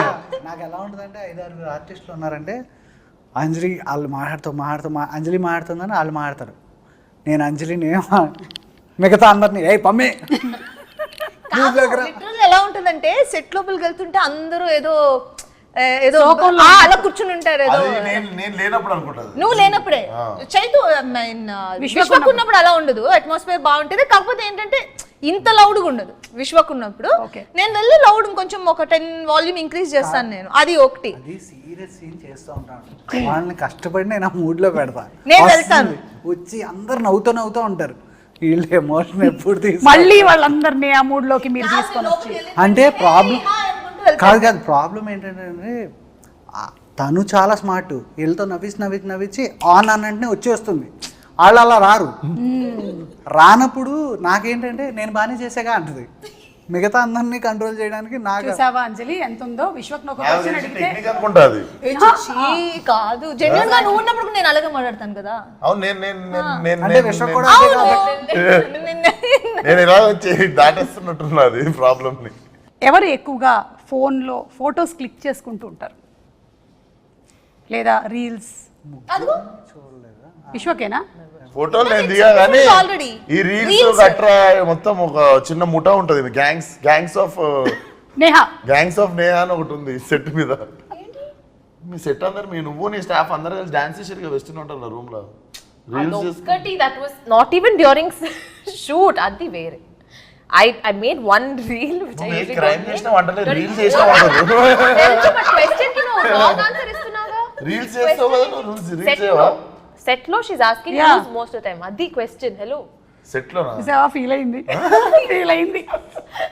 నాకు ఎలా ఉంటుందంటే 5-6 ఆర్టిస్టులు ఉన్నారంటే అంజలి వాళ్ళు అంజలి మాట్లాడుతుందని వాళ్ళు మాట్లాడతారు, నేను అంజలిని మిగతా అందరినీ ఏ పమ్మే లిటరల్ ఎలా ఉంటుందంటే సెట్ లోపలికి వెళ్తుంటే అందరూ ఏదో శోకంలో అలా కూర్చుని ఉంటారు ఏదో. అది నేను లేనప్పుడు అనుకుంటది. నువ్వు లేనప్పుడే చైతు విశ్వకు ఉన్నప్పుడు అలా ఉండదు, అట్మాస్ఫియర్ బాగుంటుంది. కాకపోతే ఏంటంటే ఇంత లౌడ్ గా ఉండదు విశ్వకు ఉన్నప్పుడు. నేను వెళ్ళి లౌడ్ కొంచెం ఒక 10 వాల్యూమ్ ఇంక్రీజ్ చేస్తాను నేను, అది ఒకటి. అది సీరియస్ సీన్ చేస్తూ ఉంటాను, వాళ్ళని కష్టపడి నేను ఆ మూడ్ లో పెడతా. నేను వెళ్తాను. వచ్చి అందరు నవ్వుతూ ఉంటారు, వీళ్ళు ఎమోషన్ ఎప్పుడు మళ్ళీ వాళ్ళందరినీ ఆ మూడ్ లోకి మీరు తీసుకొని వచ్చి. అంటే ప్రాబ్లం కాదు ప్రాబ్లం ఏంటంటే తను చాలా స్మార్ట్, వీళ్ళతో నవ్వించి ఆన్ అన్నంటే వచ్చేస్తుంది, వాళ్ళు అలా రారు. రానప్పుడు నాకేంటంటే నేను బాగానే చేసాగా అంటది, మిగతా అందరినీ కంట్రోల్ చేయడానికి నాకు. చూసావా అంజలి ఎంత ఉందో? విశ్వక్ ఒక క్వశ్చన్ అడిగితే టెక్నిక్ అనుకుంటది. కాదు, జెన్యున్ గా నువ్వు ఉన్నప్పుడు నేను అలాగే మాట్లాడతాను కదా. అవును నేను అంటే విశ్వ కూడా నేను ఇలా వచ్చి దాటేస్తున్నట్టున్నది ప్రాబ్లమ్ ని. ఎవరు ఎక్కువగా ఫోన్లో ఫొటోస్ క్లిక్ చేసుకుంటూ ఉంటారు లేదా రీల్స్? విశ్వకేనా? ఫోటోలు నేను దిగా కానీ Already. ఈ రీల్స్ గట్రా మొత్తం ఒక చిన్న ముఠా ఉంటది, గ్యాంగ్స్ ఆఫ్ నేహా నేహా అని ఒకటి ఉంది సెట్ మీద. మీ సెట్ అందరు నువ్వు నీ స్టాఫ్ అందరు కలిసి డాన్స్ చేసారు కదా, వెస్ట్ ఉంటారు రూమ్ లో రీల్స్ ఒక్కటి that was not even during shoot, అది వేరే. I made one reel which I usually crime don't చేసిన make. వంటలే రీల్స్ చేసిన వంటలు తెలుసు, but question కి నువ్వు wrong answer ఇస్తున్నావుగా. రీల్స్ చేస్తావు కదా నువ్వు, రీల్స్ Set చేయవా? లో set లో she's asking Yeah. who's most of the time. అది question. Hello. సెట్ లోనా? చూసావా? ఫీల్ అయింది.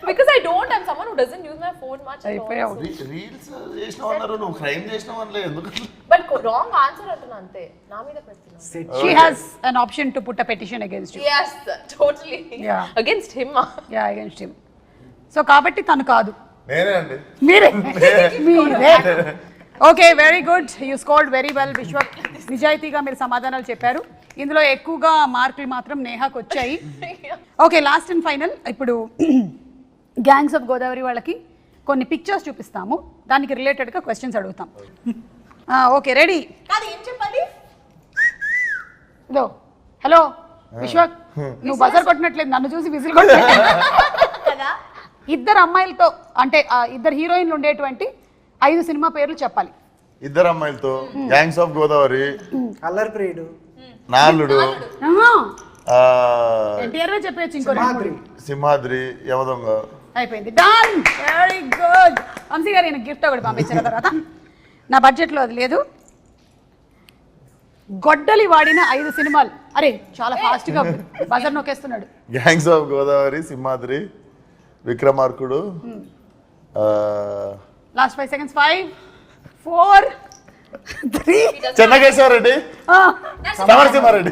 Because I don't, I'm someone who doesn't use my phone much at all. అయిపోయావు. రీల్స్ చేసినావు అన్నారు, నువ్వు క్రైమ్ చేసినావు అనలే ఎందుకు? But wrong answer అంటున్నా అంతే, నా మీద పెడుతున్నా. She has an option to put a petition against you. Yes, totally. Yeah. Against him. Yeah, against him. So కాబట్టి తను కాదు, నేనే అండి. మీరే. Okay, very good, you scored very well Vishwak. నిజాయితీగా మీరు సమాధానాలు చెప్పారు. ఇందులో ఎక్కువగా మార్కులు మాత్రం నేహాకు వచ్చాయి. ఓకే, లాస్ట్ అండ్ ఫైనల్, ఇప్పుడు గ్యాంగ్స్ ఆఫ్ గోదావరి వాళ్ళకి కొన్ని పిక్చర్స్ చూపిస్తాము, దానికి రిలేటెడ్గా క్వశ్చన్స్ అడుగుతాం. Okay, ready? కాదు, ఏం చెప్పాలి? ఇదో హలో విశ్వక్, నువ్వు బజర్ కొట్టినట్లేదు, నన్ను చూసి విజిల్ కొట్టినట్లేదు. ఇద్దరు అమ్మాయిలతో అంటే ఇద్దరు హీరోయిన్లు ఉండేటువంటి 5 సినిమా పేర్లు చెప్పాలి. ఇద్దరు అమ్మాయిలతో గ్యాంగ్స్ ఆఫ్ గోదావరి, అల్లరి ప్రియుడు, నాలుడు, ఎన్టీఆర్ చెప్పచ్చు, ఇంకో సింహాద్రి, యమదొంగ. అయిపోయింది, డన్, వెరీ గుడ్. వంశీ గారు నేను గిఫ్ట్ ఒకటి పంపించిన తర్వాత నా బడ్జెట్లో అది లేదు. గొడ్డలి వాడిన 5 సినిమాలు. అరే చాలా ఫాస్ట్గా బజర్ నొక్కేస్తున్నాడు. Gangs of Godavari, Simhadri, Vikramarkudu, last 5 seconds. 5, 4, 3. Chennakesava Reddy, Samarasimha Reddy.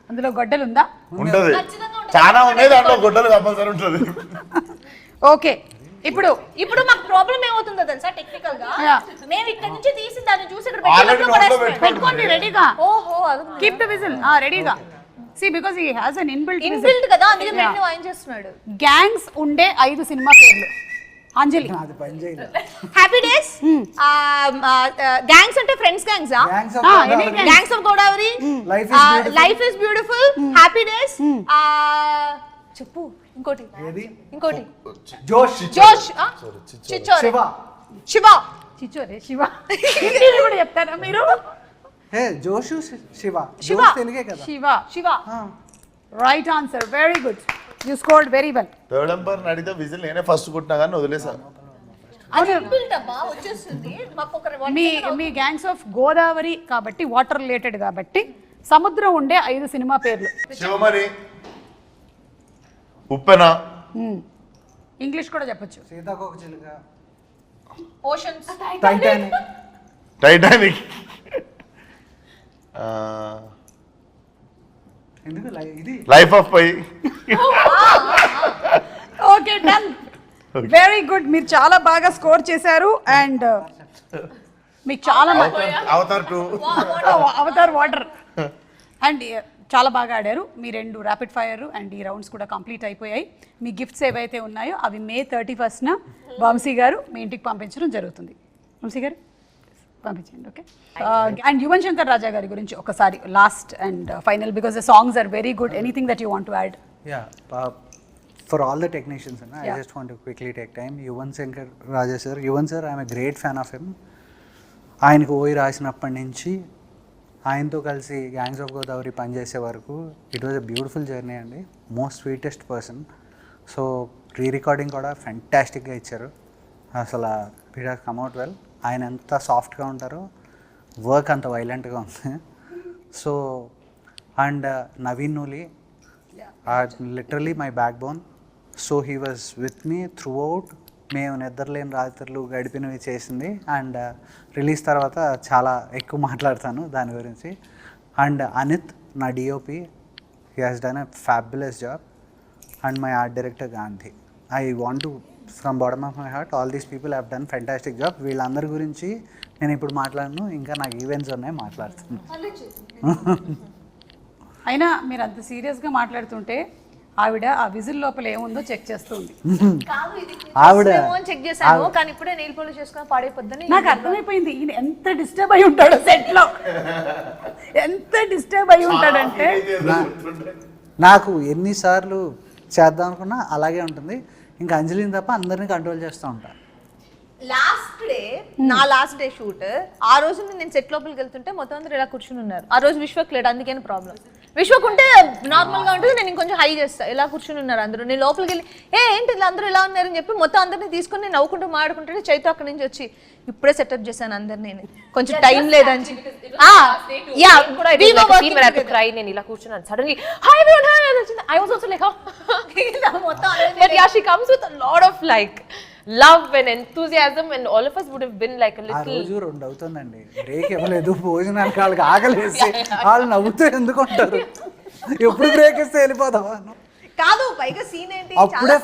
అందులో గొడ్డలు ఉందా? ఉంటది, చాలా ఉన్నాయి, దాంట్లో గొడ్డలు కంపల్సరీ ఉంటది. ఓకే, ఇప్పుడు మాకు ప్రాబ్లం ఏమవుతుందో తెలుసా? టెక్నికల్ గా Yeah. మేము ఇక్కడ నుంచి తీసి దాన్ని చూసి ఇక్కడ Already పెట్టినప్పుడు నోట్లో పడేస్తాం. పెట్టుకోండి రెడీగా. ఓహో, కీప్ ద విజిల్ రెడీగా. See because he has an inbuilt inbuilt కదా, అందుకే పెట్టిన వాయిన్ చేస్తున్నాడు. గ్యాంగ్స్ ఉండే 5 సినిమా పేర్లు. అంజలి. అది పని చేయలేదు. హ్యాపీ డేస్, గ్యాంగ్స్ అంటే friends gangs, Gangs of any Godavari. gang. Gangs of Godavari, Life is beautiful. Happy days, చెప్పు ఇంకోటి, ఏది? ఇంకోటి జోష్, జోష్, చిచ్చోరే, శివ, శివ, చిచ్చోరే, శివ. హిందీలో కూడా చెప్తారా మీరు? హే జోషు, శివ. శివ. జోష్ తెలుగే కదా. Shiva. Shiva. Right answer, very good, you scored very well. Third umpire అడిగితే విజిల్ నేనే ఫస్ట్ కొట్టినా కానీ వదిలేసాను. అది ఇన్బిల్ట్ అబ్బా, వచ్చేస్తుంది. మాకు ఒక మీ గ్యాంగ్స్ ఆఫ్ గోదావరి కాబట్టి వాటర్ రిలేటెడ్ కాబట్టి సముద్రం ఉండే 5 సినిమా పేర్లు. శివమణి, ఉప్పెన, ఇంగ్లీష్ కూడా చెప్పొచ్చు. సీతాకోక చిలుక, ఓషన్స్, టైటానిక్, టైటానిక్, ఎందుకు ఇది life of pi. Okay, done, very good, మీరు చాలా బాగా స్కోర్ చేశారు. అండ్ మీకు చాలా అవతార్ 2, అవతార్ వాటర్. అండ్ చాలా బాగా ఆడారు. మీ 2 ర్యాపిడ్ ఫైర్ అండ్ ఈ రౌండ్స్ కూడా కంప్లీట్ అయిపోయాయి. మీ గిఫ్ట్స్ ఏవైతే ఉన్నాయో అవి May 31st వంశీ గారు మీ ఇంటికి పంపించడం జరుగుతుంది. వంశీ గారు పంపించండి. ఓకే. అండ్ యువన్ శంకర్ రాజా గారి గురించి ఒకసారి last and final, because the songs are very good. Anything that you want to add? For all the technicians, I just want to quickly take time. Yuvan Shankar Raja sir, Yuvan sir, I am a great fan of him. ఆయనకు ఓయి రాసినప్పటి నుంచి ఆయనతో కలిసి గ్యాంగ్స్ ఆఫ్ గోదావరి పనిచేసే వరకు it was a beautiful journey అండి. Most sweetest person. So recording కూడా ఫెంటాస్టిక్గా ఇచ్చారు. అసలు it has come out well. ఆయన ఎంత సాఫ్ట్గా ఉంటారో వర్క్ అంత వైలెంట్గా ఉంది. So and Naveen Nooli literally my backbone. So he was with me throughout. మేము నిద్రలేని రాత్రులు గడిపినవి చేసింది. అండ్ రిలీజ్ తర్వాత చాలా ఎక్కువ మాట్లాడతాను దాని గురించి. అండ్ అనిత్ నా DOP, he has done a fabulous job. And my art director Gandhi. I want to from bottom of my heart all these people have done fantastic job. వీళ్ళందరి గురించి నేను ఇప్పుడు మాట్లాడను, ఇంకా నాకు ఈవెంట్స్ ఉన్నాయి, మాట్లాడుతాను. అయినా మీరు అంత సీరియస్గా మాట్లాడుతుంటే ఆవిడ ఆ విజిల్ లోపల ఏముందో చెక్ చేస్తుంది. ఆవిడ చెక్ చేశాను కానీ ఇప్పుడే నెయిల్ పాలిష్ చేసుకుని పాడైపోద్దని నాకు అర్థమైపోయింది ఈయన ఎంత డిస్టర్బ్ అయి ఉంటాడో సెట్ లో. ఎంత డిస్టర్బ్ అయి ఉంటాడంటే నాకు ఎన్నిసార్లు చేద్దాం అనుకున్నా అలాగే ఉంటుంది. ఇంకా అంజలిని తప్ప అందరినీ కంట్రోల్ చేస్తూ ఉంటాను. నా లాస్ట్ డే షూట్, ఆ రోజు నేను సెట్ లోపలికి వెళ్తుంటే మొత్తం అందరూ ఇలా కూర్చుని ఉన్నారు. ఆ రోజు విశ్వక్ లేడు, అందుకని ప్రాబ్లం. విశ్వక్ ఉంటే నార్మల్ గా ఉంటుంది, నేను ఇంకొంచెం హై చేస్తా. ఇలా కూర్చుని ఉన్నారు అందరూ. నేను లోపలికి వెళ్ళి ఏంటి ఇలా అందరూ ఇలా ఉన్నారని చెప్పి మొత్తం అందరినీ తీసుకుని నవ్వుకుంటూ మాడుకుంటే చైతు అక్కడి నుంచి వచ్చి ఇప్పుడే సెటప్ చేశాను అందరినీ, కొంచెం టైం లేదని చెప్పి. నేను ఇలా కూర్చున్నాను. Suddenly hi everyone, I was also like, but yeah, she comes with a lot of like love and enthusiasm, and all of us would have been like a ఆ little. రోజు 2 అవుతుందండి, బ్రేక్ ఇవ్వలేదు. భోజనానికి వాళ్ళకి ఆకలేసి వాళ్ళు నవ్వుతూ ఎందుకు ఉంటారు, ఎప్పుడు బ్రేక్ ఇస్తే వెళ్ళిపోదావా కాదు. పైగా సీన్ ఏంటి, అప్పుడే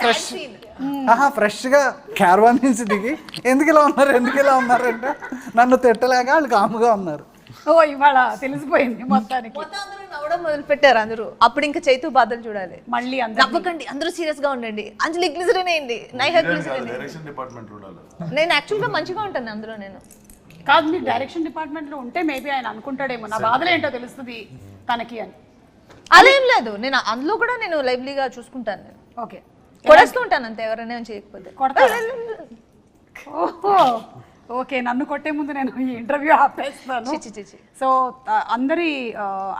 ఫ్రెష్గా క్యారవాన్ నుంచి దిగి ఎందుకు ఇలా ఉన్నారు అంటే నన్ను తిట్టలేక వాళ్ళు కాముగా ఉన్నారు. ఓ ఇవాళ తెలిసిపోయింది మొత్తానికి. మొత్తం అందరూ నవ్వడం మొదలు పెట్టారు అందరూ. అప్పుడు ఇంకా చైతు బాధలు చూడాలి. మళ్ళీ నవ్వకండి, అందరూ సీరియస్ గా ఉండండి. అంజలి గ్లిజరిన్ వేయండి, నైహా గ్లిజరిన్. డైరెక్షన్ డిపార్ట్మెంట్ ఉండాలి. నేను యాక్చువల్ గా మంచిగా ఉంటాను అందులో. నేను కాదు, మీరు డైరెక్షన్ డిపార్ట్మెంట్ లో ఉంటే మేబీ ఆయన అనుకుంటాడేమో నా బాధలు ఏంటో తెలుస్తుంది తనకి అని. అదేం లేదు, నేను అందులో కూడా నేను లైవ్లీగా చూసుకుంటాను. నేను ఓకే కొడేస్తూ ఉంటాను అంతే, ఎవరైనా చేయకపోతే. ఓహో ఓకే, నన్ను కొట్టే ముందు నేను ఈ ఇంటర్వ్యూ ఆపేస్తాను. సో అందరి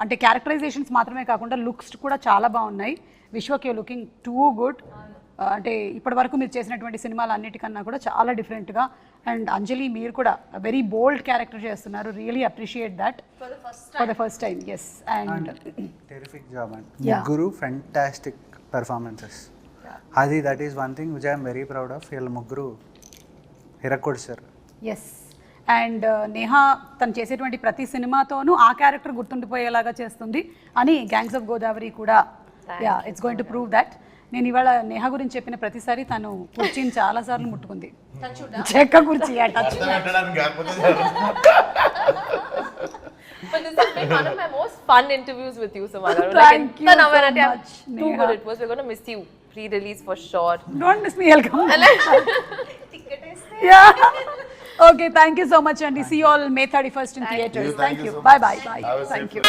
అంటే క్యారెక్టరైజేషన్స్ మాత్రమే కాకుండా లుక్స్ కూడా చాలా బాగున్నాయి. Vishwak you looking too good. అంటే ఇప్పటి వరకు మీరు చేసినటువంటి సినిమాలు అన్నిటికన్నా కూడా చాలా డిఫరెంట్గా. అండ్ అంజలి మీరు కూడా వెరీ బోల్డ్ క్యారెక్టర్ చేస్తున్నారు. Really appreciate that for the first time. Yes, and terrific job and ముగ్గురు ఫెంటాస్టిక్ పెర్ఫార్మెన్సెస్. అది that is one thing which I'm very proud of. వీళ్ళ ముగ్గురు హిరకొడిసారు. ఎస్, అండ్ నేహా తను చేసేటువంటి ప్రతి సినిమాతోనూ ఆ క్యారెక్టర్ గుర్తుండిపోయేలాగా చేస్తుంది అని గ్యాంగ్స్ ఆఫ్ గోదావరి కూడా it's going to prove that. నేను ఇవాళ నేహా గురించి చెప్పిన ప్రతిసారి తను కుర్చీని చాలా సార్లు ముట్టుకుంది. చెక్క కుర్చీ touch. But this has been one of my most fun interviews with you, Samara. Thank you so much, Too good it was. We're going to miss you pre-release for sure. Don't miss me, I'll come. Yeah. Okay, thank you so much, and see you all May 31st in theaters. Thank you. Bye. Thank you.